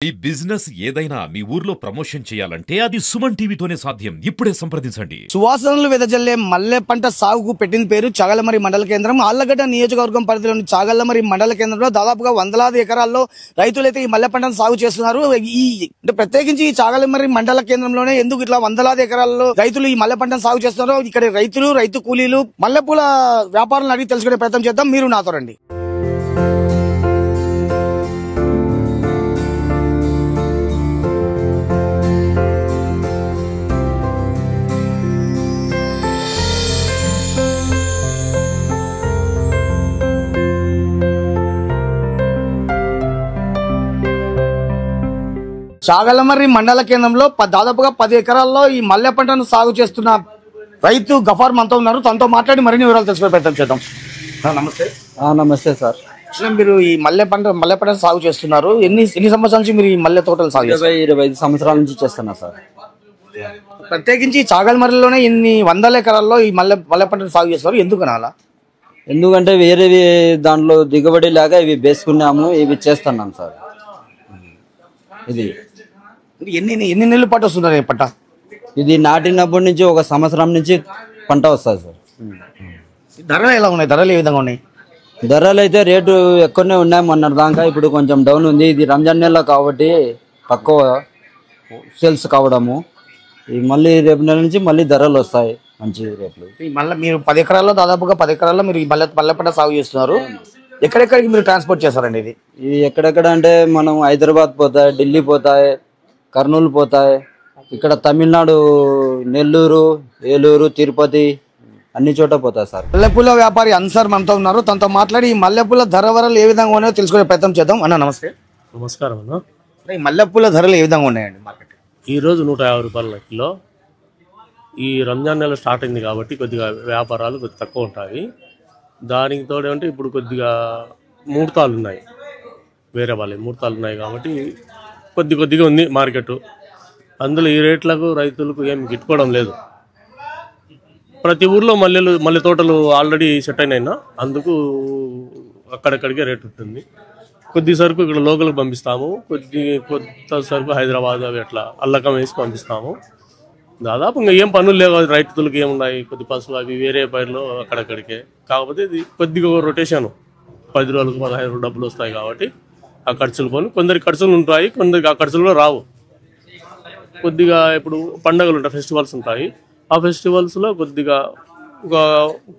ఈ బిజినెస్ ఏదైనా మీ ఊర్లో ప్రమోషన్ చేయాలంటే అది సుమన్ టీవీతోనే సాధ్యం. ఇప్పుడే సంప్రదించండి. సువాసనలు వెదజల్లే మల్లె పంట సాగుకు పెట్టిన పేరు చాగలమరి మండల కేంద్రం. ఆళ్లగడ్డ నియోజకవర్గం పరిధిలోని చాగలమరి మండల కేంద్రంలో దాదాపుగా వందలాది ఎకరాల్లో రైతులైతే ఈ మల్లె పంటను సాగు చేస్తున్నారు. అంటే ప్రత్యేకించి ఈ చాగలమరి మండల కేంద్రంలోనే ఎందుకు ఇట్లా వందలాది ఎకరాల్లో రైతులు ఈ మల్లె పంటను సాగు చేస్తున్నారో ఇక్కడ రైతులు, రైతు కూలీలు, మల్లెపూల వ్యాపారులను అడిగి తెలుసుకునే ప్రయత్నం చేద్దాం. మీరు నాతో రండి. చాగలమర్రి మండల కేంద్రంలో దాదాపుగా 10 ఎకరాల్లో ఈ మల్లె పంటను సాగు చేస్తున్న రైతు గఫార్ మనతో ఉన్నారు. తనతో మాట్లాడి మరిన్ని వివరాలు తెలుసుకునే ప్రయత్నం చేద్దాం. నమస్తే. నమస్తే సార్. మీరు ఈ మల్లె పంట సాగు చేస్తున్నారు. ఎన్ని సంవత్సరాల నుంచి మీరు ఈ మల్లె తోటలు సాగు చేస్తారు? 25 సంవత్సరాల నుంచి చేస్తున్నా సార్. ప్రత్యేకించి చాగలమర్రిలోనే ఇన్ని వందల ఎకరాల్లో ఈ మల్లె పంటను సాగు చేస్తారు. ఎందుకని అలా? ఎందుకంటే వేరే దాంట్లో దిగుబడి లాగా ఇవి వేసుకున్నాము, ఇవి చేస్తున్నాం సార్. ఇది ఎన్ని నెలలు పాటు వస్తున్నారు పంట? ఇది నాటినప్పటి నుంచి 1 సంవత్సరం నుంచి పంట వస్తుంది సార్. ధరలు ఎలా ఉన్నాయి? ధరలు ఏ విధంగా ఉన్నాయి? ధరలు అయితే రేటు ఎక్కువనే ఉన్నాయి మొన్న దాకా. ఇప్పుడు కొంచెం డౌన్ ఉంది. ఇది రంజాన్ నెల కాబట్టి తక్కువ సేల్స్ కావడము. మళ్ళీ రేపు నెల నుంచి మళ్ళీ ధరలు వస్తాయి మంచి రేట్లు. మళ్ళీ మీరు 10 ఎకరాల్లో దాదాపుగా 10 ఎకరాల్లో మీరు ఈ మల్లె పంట సాగు చేస్తున్నారు. ఎక్కడెక్కడికి మీరు ట్రాన్స్పోర్ట్ చేస్తారండి? ఇది ఎక్కడెక్కడ అంటే మనం హైదరాబాద్ పోతాయి, ఢిల్లీ పోతాయి, కర్నూలు పోతాయి, ఇక్కడ తమిళనాడు, నెల్లూరు, ఏలూరు, తిరుపతి అన్ని చోట పోతాయి సార్. మల్లెపూల వ్యాపారి అన్సార్ మనతో ఉన్నారు. తనతో మాట్లాడి ఈ మల్లెపూల ధరలు ఏ విధంగా ఉన్నాయో తెలుసుకునే ప్రయత్నం చేద్దాం. అన్న నమస్తే. నమస్కారం అన్న. ఈ మల్లెపూల ధరలు ఏ విధంగా ఉన్నాయండి మార్కెట్? ఈరోజు 150 రూపాయల కిలో. ఈ రంజాన్ నెల స్టార్ట్ అయింది కాబట్టి కొద్దిగా వ్యాపారాలు కొద్దిగా తక్కువ ఉంటాయి. దానికి తోడేమంటే ఇప్పుడు కొద్దిగా ముహూర్తాలు ఉన్నాయి, వేరే వాళ్ళ ముహూర్తాలు ఉన్నాయి కాబట్టి కొద్దిగా ఉంది మార్కెట్. అందులో ఈ రేట్లకు రైతులకు ఏం గిట్టుకోవడం లేదు. ప్రతి ఊర్లో మల్లె తోటలు ఆల్రెడీ సెట్ అయినాయినా, అందుకు అక్కడక్కడికే రేట్ ఉంటుంది. కొద్ది సరుకు ఇక్కడ లోకల్కి పంపిస్తాము, కొత్త సరుకు హైదరాబాద్ అవి అట్లా అల్లకం వేసి పంపిస్తాము. దాదాపు ఇంకా ఏం పనులు లేవు రైతులకు. ఏమున్నాయి కొద్ది పసులు అవి వేరే పైర్లు అక్కడక్కడికే. కాకపోతే ఇది కొద్దిగా రొటేషన్ 10 రోజులకు 15 రోజులు డబ్బులు వస్తాయి కాబట్టి ఆ ఖర్చులు పోను. కొందరికి ఖర్చులు ఉంటాయి, కొందరికి ఆ ఖర్చులు కూడా రావు. కొద్దిగా ఇప్పుడు పండుగలు ఉంటాయి, ఫెస్టివల్స్ ఉంటాయి. ఆ ఫెస్టివల్స్లో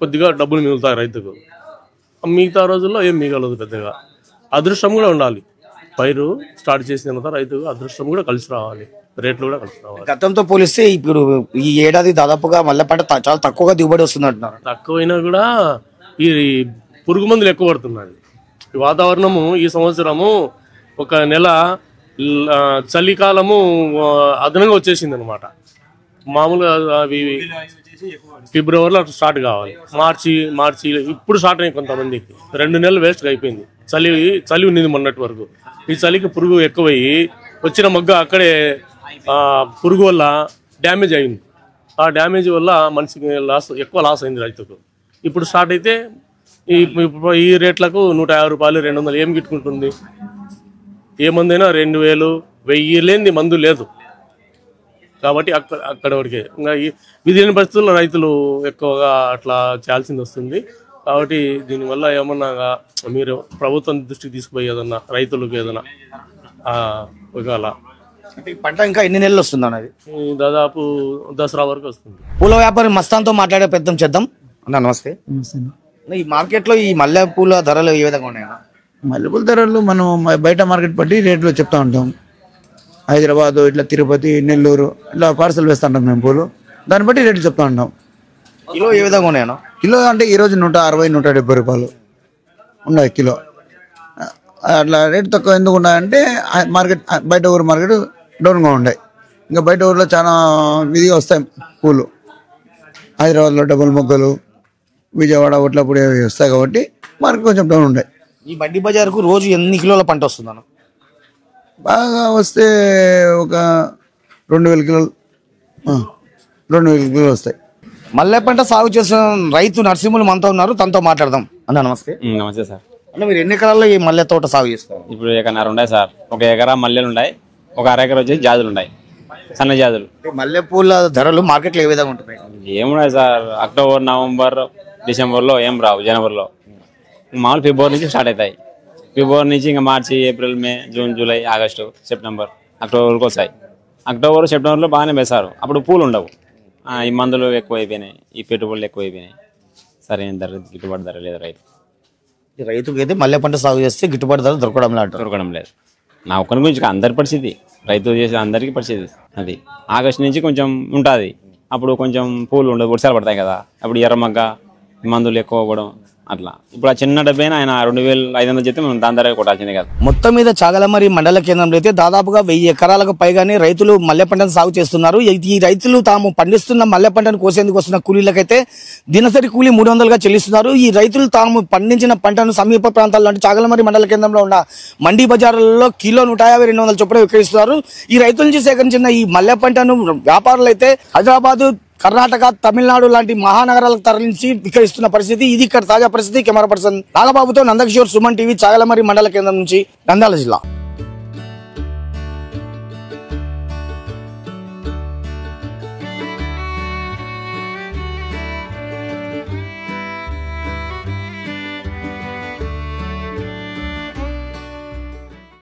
కొద్దిగా డబ్బులు మిగులుతాయి రైతుకు. మిగతా రోజుల్లో ఏం మిగలదు పెద్దగా. అదృష్టం కూడా ఉండాలి. పైరు స్టార్ట్ చేసిన తర్వాత రైతుకు అదృష్టం కూడా కలిసి రావాలి, రేట్లు కూడా కలిసి రావాలి. గతంతో పోలిస్తే ఇప్పుడు ఈ ఏడాది దాదాపుగా మల్లె పంట చాలా తక్కువగా దిగుబడి వస్తుంది అంటున్నారు. తక్కువైనా కూడా ఈ పురుగు మందులు ఎక్కువ పడుతున్నాయి. ఈ వాతావరణము ఈ సంవత్సరము ఒక నెల చలికాలము అదనంగా వచ్చేసింది అనమాట. మామూలుగా అవి ఫిబ్రవరిలో స్టార్ట్ కావాలి, మార్చి ఇప్పుడు స్టార్ట్ అయ్యి కొంతమందికి 2 నెలలు వేస్ట్గా అయిపోయింది. చలి ఉన్నది మొన్నటి వరకు. ఈ చలికి పురుగు ఎక్కువయ్యి వచ్చిన మొగ్గ అక్కడే పురుగు వల్ల డ్యామేజ్ అయింది. ఆ డ్యామేజ్ వల్ల మనిషికి ఎక్కువ లాస్ అయింది రైతుకు. ఇప్పుడు స్టార్ట్ అయితే ఈ రేట్లకు 150 రూపాయలు, 200 ఏం గిట్టుకుంటుంది? ఏ మందైనా 2000, 1000 లేనిది మందు లేదు. కాబట్టి అక్కడ వరకే. ఇంకా విధిలేని పరిస్థితుల్లో రైతులు ఎక్కువగా అట్లా చేయాల్సింది వస్తుంది. కాబట్టి దీనివల్ల ఏమన్నా మీరు ప్రభుత్వం దృష్టికి తీసుకుపోయి ఏదన్నా రైతులకు ఏదైనా ఒకవేళ పంట ఇంకా ఎన్ని నెలలు వస్తుంది అన్నది? దాదాపు దసరా వరకు వస్తుంది. పూల వ్యాపారి మస్తాన్తో మాట్లాడే ప్రయత్నం చేద్దాం. అన్న నమస్తే. ఈ మార్కెట్లో ఈ మల్లె పూల ధరలు ఏ విధంగా ఉన్నాయి? మల్లెపూల ధరలు మనం బయట మార్కెట్ బట్టి రేట్లు చెప్తా ఉంటాం. హైదరాబాద్, ఇట్లా తిరుపతి, నెల్లూరు ఇట్లా పార్సల్ వేస్తూ ఉంటాం మేము పూలు. దాన్ని బట్టి రేట్లు చెప్తా ఉంటాం. కిలో ఏ విధంగా ఉన్నాయన్నా? కిలో అంటే ఈరోజు 160, 170 రూపాయలు ఉన్నాయి కిలో. అట్లా రేటు తక్కువ ఎందుకు ఉన్నాయంటే మార్కెట్ బయట ఊరు మార్కెట్ డౌన్గా ఉన్నాయి. ఇంకా బయట ఊర్లో చాలా విధిగా వస్తాయి పూలు. హైదరాబాద్లో డబుల్ మొగ్గలు, విజయవాడ, ఒట్లపూడి అవి వస్తాయి కాబట్టి మార్కెట్ కొంచెం డౌన్ ఉంటాయి. ఈ బండి బజార్కు రోజు ఎన్ని కిలోల పంట వస్తుందన్న? బాగా వస్తే ఒక 2000 కిలోలు, 2000 కిలోలు వస్తాయి. మల్లె పంట సాగు చేసిన రైతు నరసింహులు మనతో ఉన్నారు. తనతో మాట్లాడదాం. అన్న నమస్తే. నమస్తే సార్. అంటే మీరు ఎన్ని ఎకరాల్లో ఈ మల్లె తోట సాగు చేస్తారు? ఇప్పుడు ఎకరన్నర ఉన్నాయి సార్. 1 ఎకరా మల్లెలు ఉన్నాయి, 1 అర ఎకరా వచ్చేసి జాజులు ఉన్నాయి, సన్న జాజులు. మల్లె పూల ధరలు మార్కెట్లో ఏ విధంగా ఉంటున్నాయి? ఏమున్నాయి సార్, అక్టోబర్, నవంబర్, డిసెంబర్లో ఏం రావు, జనవరిలో. మామూలు ఫిబ్రవరి నుంచి స్టార్ట్ అవుతాయి. ఫిబ్రవరి నుంచి ఇంకా మార్చి, ఏప్రిల్, మే, జూన్, జూలై, ఆగస్టు, సెప్టెంబర్, అక్టోబర్కి వస్తాయి. అక్టోబర్, సెప్టెంబర్లో బాగానే వేస్తారు. అప్పుడు పూలు ఉండవు. ఈ మందులు ఎక్కువైపోయినాయి, ఈ పెట్టుబడులు ఎక్కువైపోయినాయి. సరైన ధర, గిట్టుబాటు ధర లేదు రైతుకి అయితే మల్లె పంట సాగు చేస్తే గిట్టుబాటు ధర దొరకడం లేదు. నా ఒక్కరి గురించి అందరి పరిస్థితి, రైతు చేసే అందరికీ పరిస్థితి అది. ఆగస్టు నుంచి కొంచెం ఉంటుంది, అప్పుడు కొంచెం పూలు ఉండదు, వర్షాలు పడతాయి కదా, అప్పుడు ఎర్రమగ్గ, మందులు ఎక్కువ అవ్వడం అట్లా. ఇప్పుడు ఆ చిన్న డబ్బైనా ఆయన 2500 చెప్తే మేము దాని ధర కొట్టాల్సిందే కదా. మొత్తం మీద చాగలమరి మండల కేంద్రంలో అయితే దాదాపుగా 1000 ఎకరాలకు పైగానే రైతులు మల్లె పంటను సాగు చేస్తున్నారు. ఈ రైతులు తాము పండిస్తున్న మల్లె పంటను కోసేందుకు వస్తున్న కూలీలకైతే దినసరి కూలీ 300గా చెల్లిస్తున్నారు. ఈ రైతులు తాము పండించిన పంటను సమీప ప్రాంతాల్లో అంటే చాగలమరి మండల కేంద్రంలో ఉన్న మండీ బజార్లలో కిలో 150-200 చొప్పున విక్రయిస్తున్నారు. ఈ రైతుల నుంచి సేకరించిన ఈ మల్లె పంటను వ్యాపారులు అయితే హైదరాబాద్, కర్ణాటక, తమిళనాడు లాంటి మహానగరాలకు తరలించి విక్రయిస్తున్న పరిస్థితి ఇది. ఇక్కడ తాజా పరిస్థితి. కెమెరా పర్సన్ నాగబాబుతో నందకిషోర్, సుమన్ టీవీ, చాగలమరి మండల కేంద్రం నుంచి నంద్యాల జిల్లా.